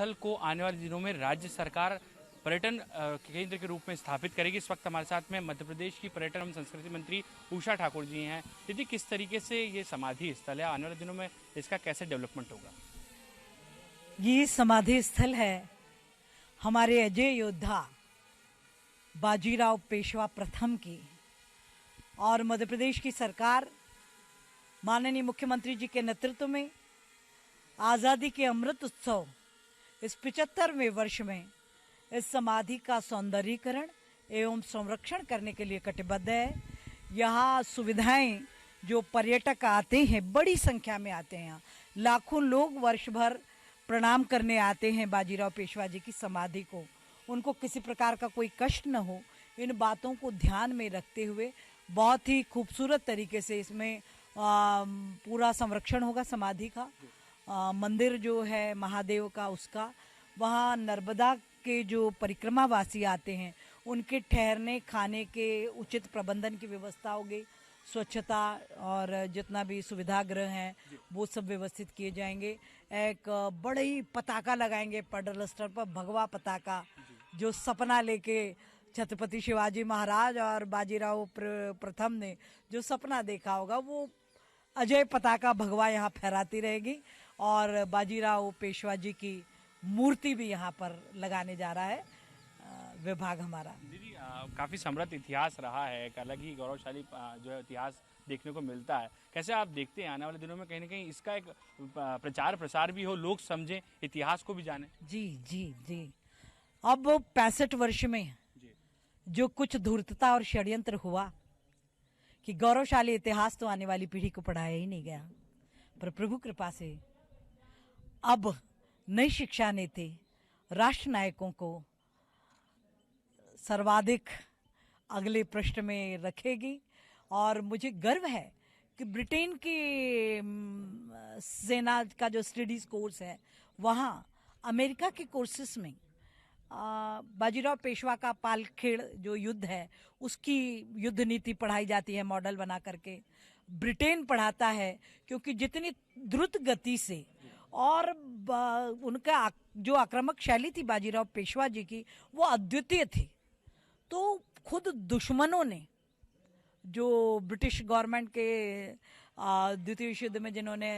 स्थल को आने वाले दिनों में राज्य सरकार पर्यटन केंद्र के रूप में स्थापित करेगी। इस वक्त हमारे साथ में मध्य प्रदेश की पर्यटन एवं संस्कृति मंत्री उषा ठाकुर जी हैं। दीदी, किस तरीके से ये समाधि स्थल है, आने वाले दिनों में इसका कैसे डेवलपमेंट होगा? ये समाधि स्थल है हमारे अजय योद्धा बाजीराव पेशवा प्रथम की, और मध्य प्रदेश की सरकार माननीय मुख्यमंत्री जी के नेतृत्व में आज़ादी के अमृत उत्सव इस 75वें वर्ष में इस समाधि का सौंदर्यीकरण एवं संरक्षण करने के लिए कटिबद्ध है। यहाँ सुविधाएं, जो पर्यटक आते हैं, बड़ी संख्या में आते हैं, यहाँ लाखों लोग वर्ष भर प्रणाम करने आते हैं बाजीराव पेशवा जी की समाधि को। उनको किसी प्रकार का कोई कष्ट न हो, इन बातों को ध्यान में रखते हुए बहुत ही खूबसूरत तरीके से इसमें पूरा संरक्षण होगा समाधि का। मंदिर जो है महादेव का, उसका वहाँ नर्मदा के जो परिक्रमावासी आते हैं उनके ठहरने खाने के उचित प्रबंधन की व्यवस्था होगी। स्वच्छता और जितना भी सुविधा गृह हैं वो सब व्यवस्थित किए जाएंगे। एक बड़े ही पताका लगाएंगे पेडल स्टैंड पर, भगवा पताका, जो सपना लेके छत्रपति शिवाजी महाराज और बाजीराव प्रथम ने जो सपना देखा होगा, वो अजय पताका भगवा यहाँ फहराती रहेगी। और बाजीराव पेशवा जी की मूर्ति भी यहाँ पर लगाने जा रहा है विभाग हमारा। दीदी, काफ़ी समृद्ध इतिहास रहा है, एक अलग ही गौरवशाली जो है इतिहास देखने को मिलता है। कैसे आप देखते हैं आने वाले दिनों में कहीं ना कहीं इसका एक प्रचार प्रसार भी हो, लोग समझें, इतिहास को भी जानें? जी जी जी। अब 65 वर्ष में जो कुछ धूर्तता और षड्यंत्र हुआ कि गौरवशाली इतिहास तो आने वाली पीढ़ी को पढ़ाया ही नहीं गया, पर प्रभु कृपा से अब नई शिक्षा नीति राष्ट्र नायकों को सर्वाधिक अगले पृष्ठ में रखेगी। और मुझे गर्व है कि ब्रिटेन की सेना का जो स्टडीज कोर्स है, वहाँ अमेरिका के कोर्सेस में बाजीराव पेशवा का पालखेड़ जो युद्ध है उसकी युद्ध नीति पढ़ाई जाती है मॉडल बना करके। ब्रिटेन पढ़ाता है क्योंकि जितनी द्रुत गति से और उनका जो आक्रामक शैली थी बाजीराव पेशवा जी की, वो अद्वितीय थी। तो खुद दुश्मनों ने, जो ब्रिटिश गवर्नमेंट के द्वितीय विश्व युद्ध में जिन्होंने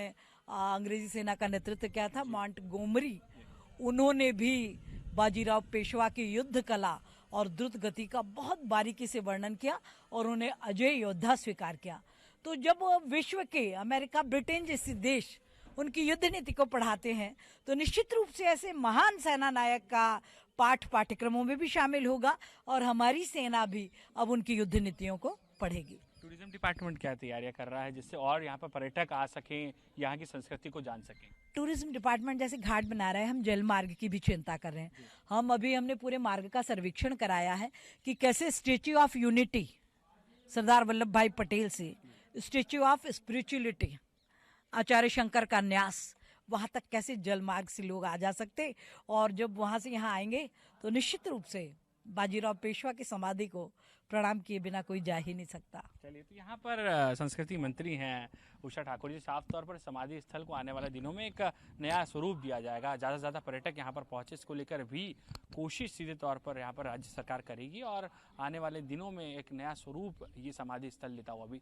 अंग्रेजी सेना का नेतृत्व किया था, मॉन्टगोमरी, उन्होंने भी बाजीराव पेशवा की युद्ध कला और द्रुत गति का बहुत बारीकी से वर्णन किया और उन्हें अजय योद्धा स्वीकार किया। तो जब विश्व के अमेरिका, ब्रिटेन जैसे देश उनकी युद्ध नीति को पढ़ाते हैं, तो निश्चित रूप से ऐसे महान सेना नायक का पाठ पाठ्यक्रमों में भी शामिल होगा और हमारी सेना भी अब उनकी युद्ध नीतियों को पढ़ेगी। टूरिज्म डिपार्टमेंट क्या तैयारियां कर रहा है जिससे और यहाँ पर पर्यटक आ सकें, यहाँ की संस्कृति को जान सकें? टूरिज्म डिपार्टमेंट जैसे घाट बना रहा है, हम जल मार्ग की भी चिंता कर रहे हैं। हमने पूरे मार्ग का सर्वेक्षण कराया है कि कैसे statue of unity Sardar Vallabh भाई पटेल से स्टेच्यू ऑफ स्पिरिचुअलिटी आचार्य शंकर का न्यास, वहाँ तक कैसे जल मार्ग से लोग आ जा सकते, और जब वहाँ से यहाँ आएंगे तो निश्चित रूप से बाजीराव पेशवा की समाधि को प्रणाम किए बिना कोई जा ही नहीं सकता। चलिए, तो यहाँ पर संस्कृति मंत्री हैं उषा ठाकुर जी, साफ तौर पर समाधि स्थल को आने वाले दिनों में एक नया स्वरूप दिया जाएगा। ज़्यादा से ज़्यादा पर्यटक यहाँ पर पहुँचे, इसको लेकर भी कोशिश सीधे तौर पर यहाँ पर राज्य सरकार करेगी और आने वाले दिनों में एक नया स्वरूप ये समाधि स्थल लेता हुआ भी